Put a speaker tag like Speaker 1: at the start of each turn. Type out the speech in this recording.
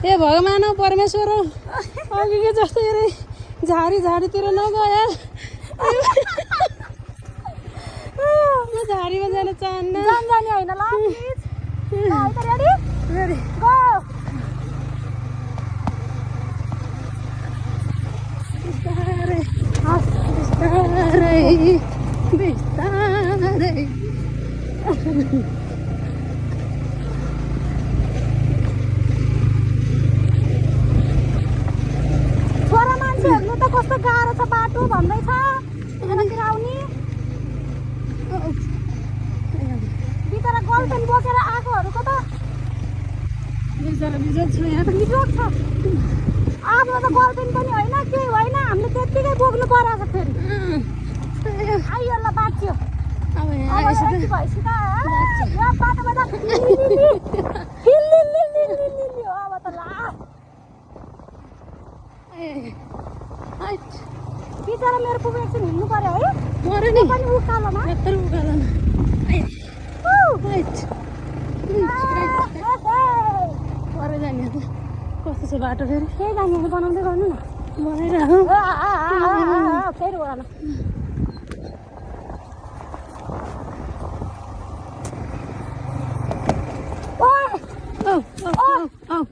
Speaker 1: ए भगवान परमेश्वर अघि जस्तो हेरे झाडी झाडीतिर नगयो म झाडीमा जान चाहन्न
Speaker 2: जाने होइन ल रेडी
Speaker 1: रेडी
Speaker 2: गो
Speaker 1: बिस्तारै बिस्तारै बिस्तारै
Speaker 2: छोरा मान्छे हेर्नु त कस्तो गाह्रो छ बाटो भन्दैछ यतातिर आउने बिचरा गर्लफ्रेन्ड बोकेर आएकोहरूको त
Speaker 1: बिचरा बिजोग छ यहाँ
Speaker 2: बिजोग छ आफ्नो त गर्लफ्रेन्ड पनि होइन केही होइन हामीले त्यत्तिकै बोक्नु परेको छ फेरि आइयो ल बाँच्यो
Speaker 1: अब यहाँ
Speaker 2: अब
Speaker 1: आएपछि
Speaker 2: यति
Speaker 1: त
Speaker 2: भएपछि त यहाँ बाटोमा त अब त ला बिचरा मेरो पुग्नु एकछिन हिँड्नु पर्यो है
Speaker 1: मऱ्यो नि
Speaker 2: पनि उकालोमा
Speaker 1: यत्रो उकालोमा पर जाने त कस्तो छ बाटो फेरि
Speaker 2: केही जाने बनाउँदै गर्नु न
Speaker 1: बनाइरह
Speaker 2: फेरि ओह्रालो
Speaker 1: औ